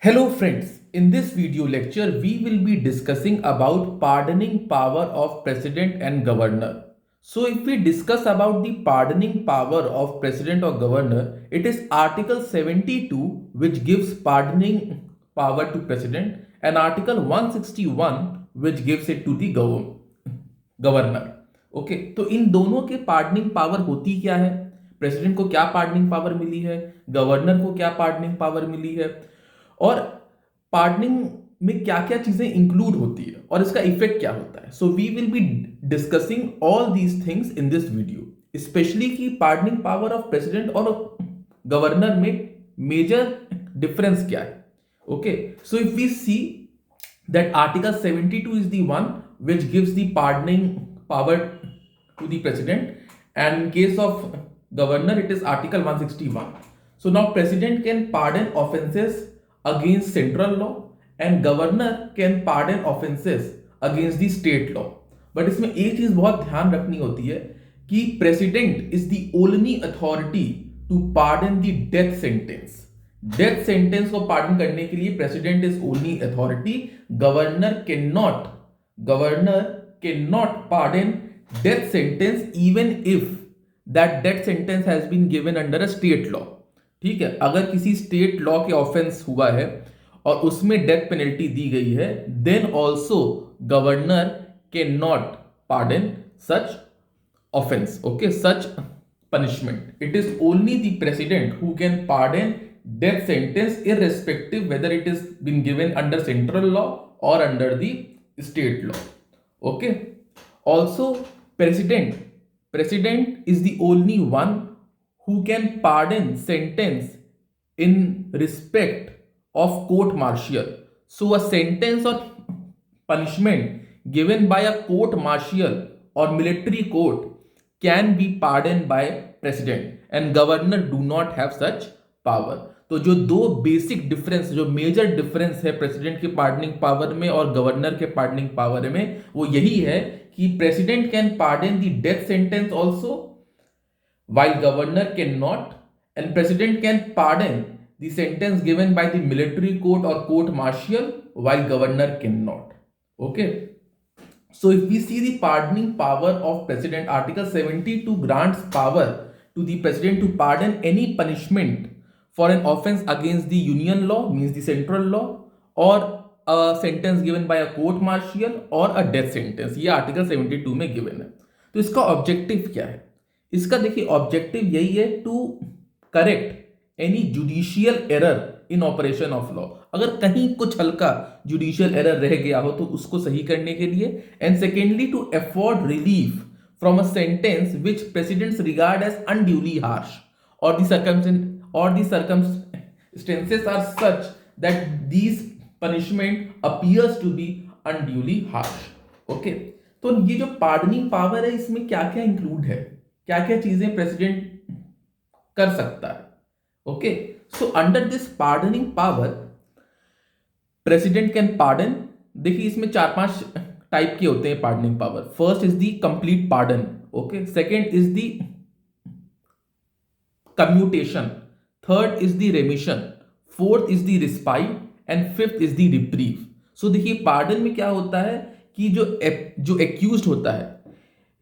Hello friends, in this video lecture we will be discussing about pardoning power of president and governor. So if we discuss about the pardoning power of president or governor, it is article 72 which gives pardoning power to president and article 161 which gives it to the governor. Okay, तो इन दोनों के pardoning power होती क्या है? President को क्या pardoning power मिली है, governor को क्या पार्डनिंग पावर मिली है, और पार्डनिंग में क्या क्या चीजें इंक्लूड होती है और इसका इफेक्ट क्या होता है। So we will be discussing all these things in this video, specially कि पार्डनिंग पावर ऑफ प्रेसिडेंट और गवर्नर में मेजर डिफरेंस क्या है। Okay, so if we see that article 72 is the one which gives the pardoning power to the president, and in case of governor it is article 161. So now president can pardon offenses against central law and governor can pardon offenses against the state law. but इसमें एक चीज बहुत ध्यान रखनी होती है कि president is the only authority to pardon the death sentence. Death sentence को पार्डन करने के लिए president is only authority. Governor can not pardon death sentence even if that death sentence has been given under a state law. ठीक है, अगर किसी state law के offence हुआ है और उसमें डेथ पेनल्टी दी गई है, then also governor can not pardon such offence, okay, such punishment. It is only the president who can pardon death sentence irrespective whether it is been given under central law or under the state law. Okay, also president is the only one who can pardon sentence in respect of court martial. So a sentence or punishment given by a court martial or military court can be pardoned by president and governor do not have such power. तो जो दो basic difference, जो major difference है president के pardoning power में और governor के pardoning power में, वो यही है कि president can pardon the death sentence also while governor cannot, and president can pardon the sentence given by the military court or court martial while governor cannot. Okay, so if we see the pardoning power of president, article 72 grants power to the president to pardon any punishment for an offense against the union law, means the central law, or a sentence given by a court martial or a death sentence. ये article 72 में given है। तो इसका objective क्या है? इसका देखिए objective यही है, to correct any judicial error in operation of law. अगर कहीं कुछ हल्का जुडिशियल एरर रह गया हो तो उसको सही करने के लिए, and secondly to afford relief from a sentence which presidents regard as unduly harsh or the circumstances are such that these punishment appears to be unduly harsh. Okay, तो ये जो पार्डनिंग पावर है इसमें क्या क्या इंक्लूड है, क्या क्या चीजें प्रेसिडेंट कर सकता है। Okay, so under this pardoning power president can pardon, देखिए इसमें 4-5 टाइप के होते हैं pardoning power. First is the complete pardon, okay, second is the commutation, third is the remission, fourth is the respite and fifth is the reprieve. So देखिए pardon में क्या होता है कि जो एक्यूज्ड होता है,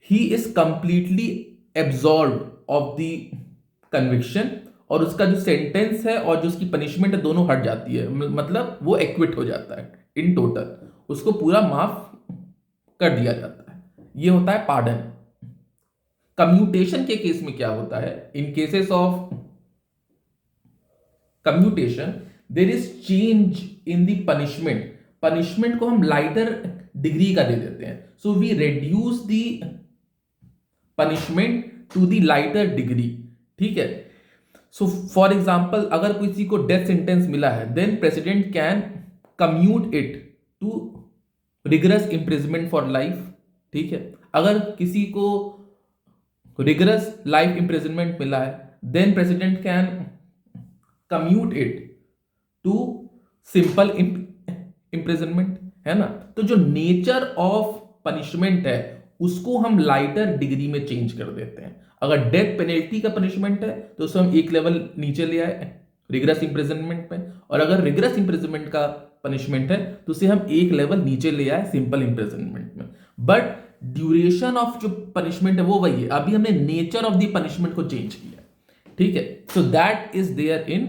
he is completely absolved of the conviction, और उसका जो सेंटेंस है और जो उसकी पनिशमेंट है दोनों हट जाती है, मतलब वो एक्विट हो जाता है इन टोटल, उसको पूरा माफ कर दिया जाता है। ये होता है पार्डन। कम्यूटेशन के केस में क्या होता है, in cases of commutation there is change in the punishment को हम लाइटर डिग्री का दे देते हैं। So we reduce the punishment to the lighter degree. ठीक है, सो फॉर एग्जांपल अगर किसी को डेथ सेंटेंस मिला है, then president can commute it to rigorous imprisonment for life. ठीक है, अगर किसी को रिगरस लाइफ इंप्रिजनमेंट मिला है, then president can commute it to simple imprisonment, है ना। तो जो नेचर ऑफ पनिशमेंट है उसको हम लाइटर डिग्री में चेंज कर देते हैं। अगर डेथ पेनल्टी का पनिशमेंट है तो उसको हम एक लेवल नीचे ले आए, रिगरस इंप्रिजनमेंट में, और अगर रिगरस इंप्रिजनमेंट का पनिशमेंट है तो उसे हम एक लेवल नीचे ले आए सिंपल इंप्रिजनमेंट में। बट ड्यूरेशन ऑफ जो पनिशमेंट है वो वही है, अभी हमने नेचर ऑफ द पनिशमेंट को चेंज किया, ठीक है। So that is there in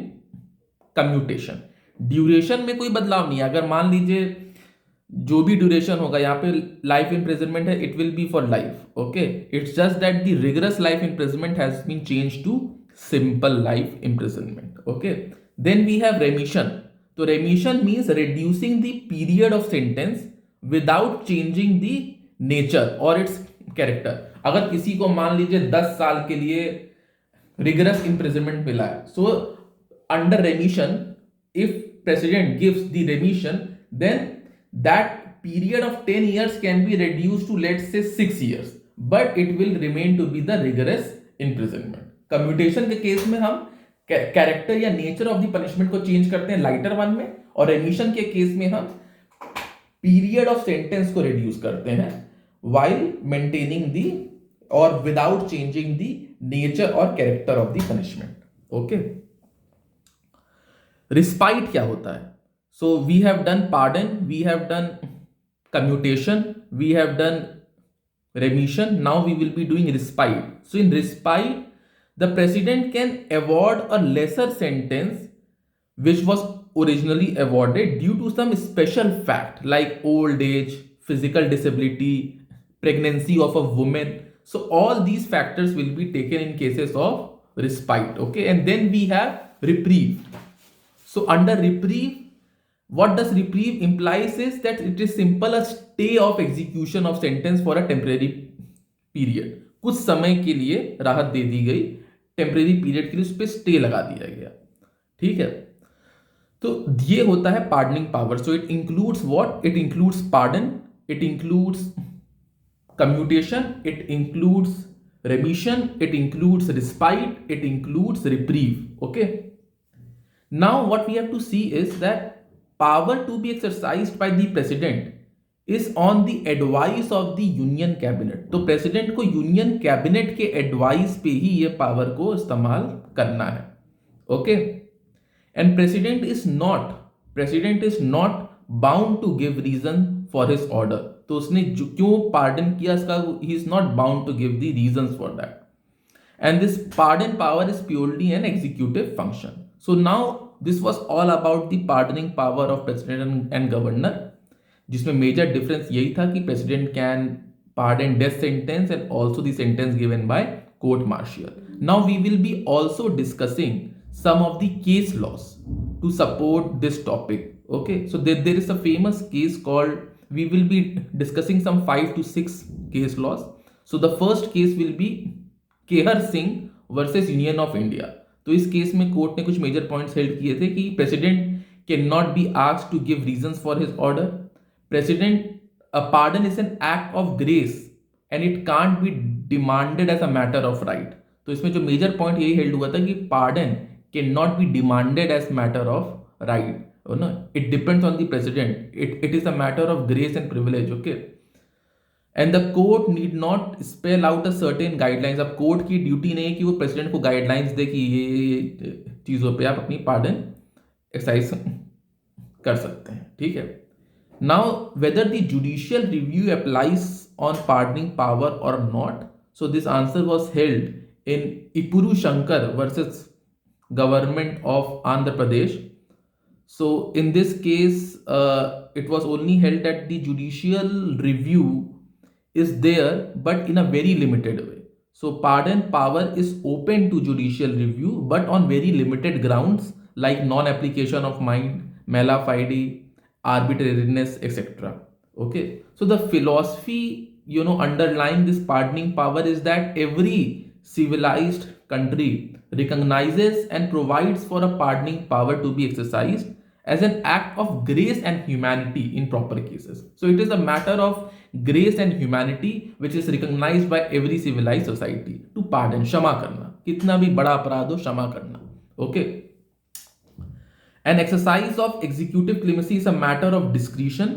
commutation. Duration में कोई बदलाव नहीं है। अगर मान लीजिए जो भी ड्यूरेशन होगा, यहाँ पे लाइफ इम्प्रिजनमेंट है, it will be for life, okay. It's just that the rigorous life imprisonment has been change to simple life imprisonment, okay. Then we have remission. तो remission means reducing the period of sentence without changing the nature और it's character. अगर किसी को मान लीजिए 10 साल के लिए रिगरस इम्प्रिजनमेंट मिला है, so under रेमिशन, if president gives the remission, then that period of 10 years can be reduced to, let's say, 6 years, but it will remain to be the rigorous imprisonment. Commutation के case में हम character या nature of the punishment को change करते हैं lighter one में, और रेमिशन के केस में हम पीरियड ऑफ सेंटेंस को रिड्यूस करते हैं while maintaining the or without changing the nature or character of the punishment, okay. Respite क्या होता है? So we have done pardon, we have done commutation, we have done remission, now we will be doing respite. So in respite the president can award a lesser sentence which was originally awarded due to some special fact like old age, physical disability, pregnancy of a woman. So all these factors will be taken in cases of respite, okay. And then we have reprieve. So under reprieve, what does reprieve implies is that it is simple a stay of execution of sentence for a temporary period. कुछ समय के लिए राहत दे दी गई, temporary period के लिए उस पर स्टे लगा दिया गया, ठीक है. तो ये होता है pardoning power. So it includes what? It includes pardon, it includes commutation, it includes रेमिशन, it includes respite, it includes reprieve, okay. Now what we have to see is that power to be exercised by the president is on the advice of the union cabinet. तो president को union cabinet के advice पे ही ये power को इस्तेमाल करना है, okay. And president is not bound to give reason for his order. तो उसने क्यों pardon किया इसका, he is not bound to give the reasons for that. And this pardon power is purely an executive function. So now this was all about the pardoning power of president and governor, जिसमें major difference यही था कि president can pardon death sentence and also the sentence given by court martial. Now we will be also discussing some of the case laws to support this topic, okay. So there is a famous case called, we will be discussing some 5 to 6 case laws. So the first case will be Kehar Singh versus union of India. तो इस case में court ने कुछ major points held किए थे कि president can not be asked to give reasons for his order. President, a pardon is an act of grace and it can't be demanded as a matter of right. तो इसमें जो major point यही held हुआ था कि pardon can not be demanded as matter of right, no, it depends on the president, it is a matter of grace and privilege, okay. And the court need not spell out a certain guidelines. अब court की duty नहीं है कि वो president को guidelines दे कि ये चीज़ों पे आप अपनी पार्डन एक्सरसाइज कर सकते हैं, ठीक है. Now whether the judicial review applies on pardoning power और not. So this answer was held in Epuru Shankar versus government of Andhra Pradesh. So in this case, it was only held that the judicial review is there but in a very limited way. So pardon power is open to judicial review but on very limited grounds like non-application of mind, mala fide, arbitrariness, etc. Okay. So the philosophy, underlying this pardoning power is that every civilized country recognizes and provides for a pardoning power to be exercised as an act of grace and humanity in proper cases. So it is a matter of grace and humanity which is recognized by every civilized society to pardon. क्षमा करना, कितना भी बड़ा अपराध हो क्षमा करना, okay. An exercise of executive clemency is a matter of discretion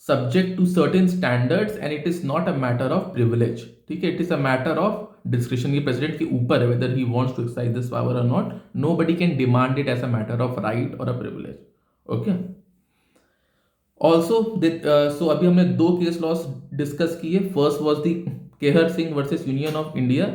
subject to certain standards and it is not a matter of privilege, ठीक है. It is a matter of description के प्रेसिडेंट के ऊपर है whether he wants to exercise this power or not. Nobody can demand it as a matter of right or a privilege. Okay. Also so अभी हमने दो case laws discuss किए. First was the Kehar Singh versus union of India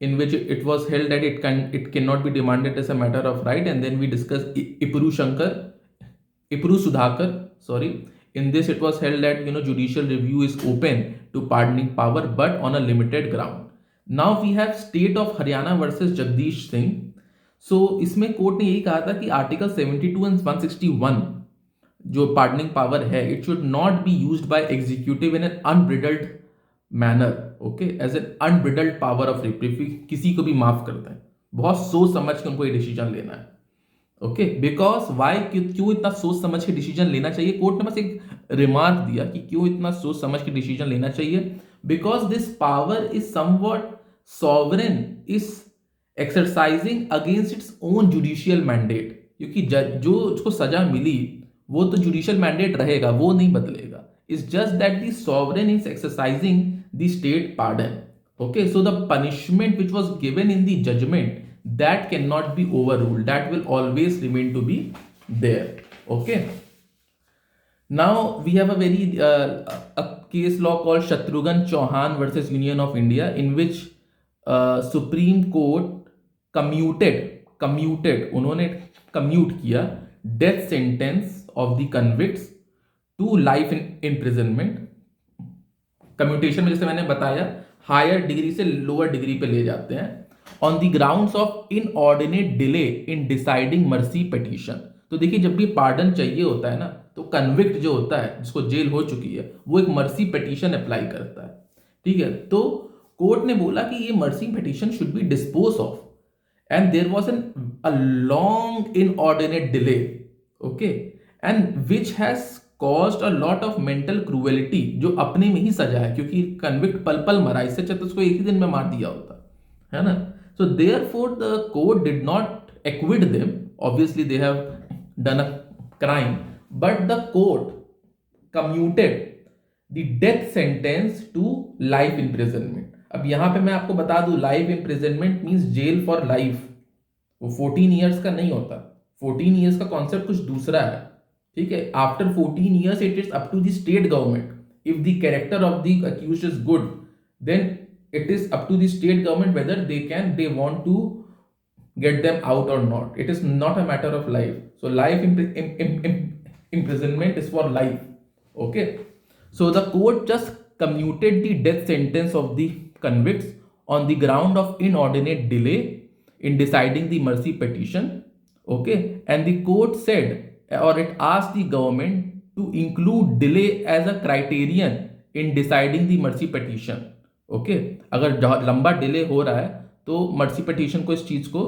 in which it was held that it cannot be demanded as a matter of right, and then we discussed Ipru Sudhakar, sorry. In this it was held that judicial review is open to pardoning power but on a limited ground. Now we have state of Haryana versus Jagdish Singh. So इसमें court ने यही कहा था कि article 72 and 161 जो pardoning power है, it should not be used by executive in an unbridled manner. Okay, as an unbridled power of reprieve, किसी को भी माफ करता है, बहुत सोच समझ के उनको ये डिसीजन लेना है. ओके, बिकॉज वाई, क्यों इतना सोच समझ के डिसीजन लेना चाहिए? कोर्ट ने बस एक रिमार्क दिया कि क्यों इतना सोच समझ के डिसीजन लेना चाहिए. Because this power is somewhat sovereign, is exercising against its own judicial mandate. क्योंकि जो उसको सजा मिली वो तो जुडिशियल मैंडेट रहेगा, वो नहीं बदलेगा. It's just that the sovereign is exercising the state pardon. Okay, so the punishment which was given in the judgement, that cannot be overruled, that will always remain to be there. Okay, now we have a very a case law called Shatrughan Chauhan versus Union of India, in which Supreme Court commuted उन्होंने commute किया death sentence of the convicts to life imprisonment. Commutation में जैसे मैंने बताया higher degree से lower degree पे ले जाते हैं on the grounds of inordinate delay in deciding mercy petition. तो देखिए, जब भी पार्डन चाहिए होता है ना, तो कन्विक्ट जो होता है, जिसको जेल हो चुकी है, वो एक मर्सी पिटीशन अप्लाई करता है. ठीक है, तो कोर्ट ने बोला कि ये mercy petition should be dispose of, and there was a long inordinate delay. Okay, and which has caused a lot of mental cruelty, जो अपने में ही सजा है, क्योंकि कन्विक्ट पल पल मरा, इससे अच्छा तो उसको एक ही दिन में मार दिया होता है ना. So therefore the court did not acquit them. Obviously they have done a crime, but the court commuted the death sentence to life imprisonment. अब यहाँ पे मैं आपको बता दूं, life imprisonment means jail for life. वो 14 years का नहीं होता. 14 years का concept कुछ दूसरा है. ठीक है, after 14 years it is up to the state government. If the character of the accused is good, then it is up to the state government whether they want to get them out or not. It is not a matter of life. So life imprisonment is for life. Okay, so the court just commuted the death sentence of the convicts on the ground of inordinate delay in deciding the mercy petition. Okay, and the court said, or it asked the government to include delay as a criterion in deciding the mercy petition. Okay, अगर लंबा delay हो रहा है तो mercy petition को, इस चीज को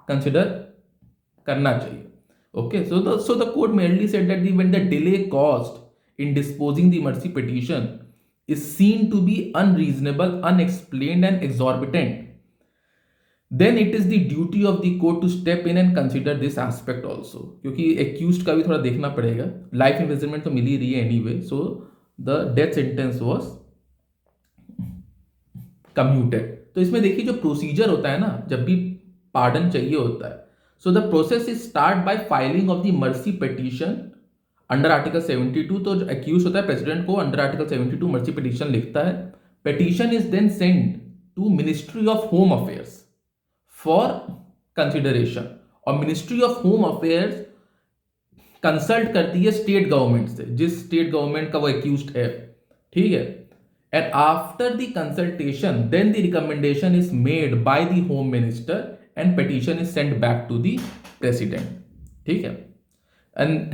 कंसिडर करना चाहिए. Okay, so the court mainly said that when the delay caused in disposing the mercy petition is seen to be unreasonable, unexplained and exorbitant, then it is the duty of the court to step in and consider this aspect also. क्योंकि accused का भी थोड़ा देखना पड़ेगा. Life imprisonment तो मिल ही रही है anyway, so the death sentence was commuted. तो इसमें देखिए जो प्रोसीजर होता है ना, जब भी पार्डन चाहिए होता है, so the process is start by filing of the mercy petition under article 72. तो जो एक्यूज होता है प्रेसिडेंट को अंडर आर्टिकल 72 मर्सी पिटीशन लिखता है. Petition is then send to ministry of home affairs for consideration, और ministry of home affairs consult करती है स्टेट गवर्नमेंट से, जिस स्टेट गवर्नमेंट का वो एक्यूज्ड है. ठीक है, and after the consultation then the recommendation is made by the home minister and petition is sent back to the president. ठीक है, and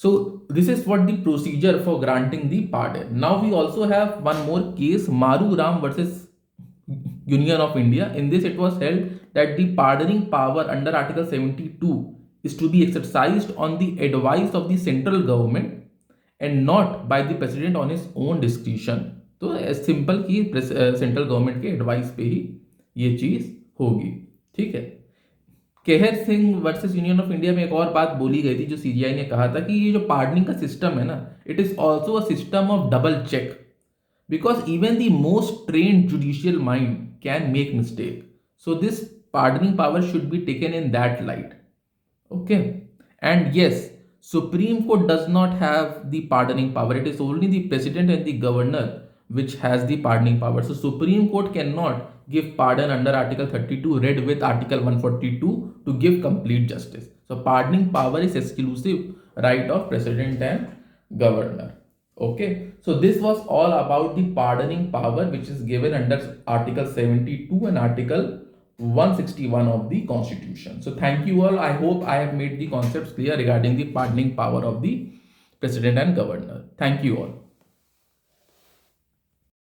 so this is what the procedure for granting the pardon. Now we also have one more case, Maru Ram versus Union of India. In this it was held that the pardoning power under article 72 is to be exercised on the advice of the central government and not by the president on his own discretion. तो simple की central government के advice पे ही ये चीज होगी. ठीक है, Kehar Singh versus union of India में एक और बात बोली गई थी, जो सीजीआई ने कहा था कि ये जो पार्डनिंग का सिस्टम है ना, it is also a system of double check. because even the most trained judicial mind can make mistake. So this pardoning power should be taken in that light. Okay. And yes, Supreme Court does not have the pardoning power. It is only the president and the governor which has the pardoning power. So Supreme Court cannot give pardon under Article 32 read with Article 142 to give complete justice. So pardoning power is exclusive right of president and governor. Okay. So this was all about the pardoning power which is given under Article 72 and Article 161 of the Constitution. So thank you all. I hope I have made the concepts clear regarding the pardoning power of the president and governor. Thank you all.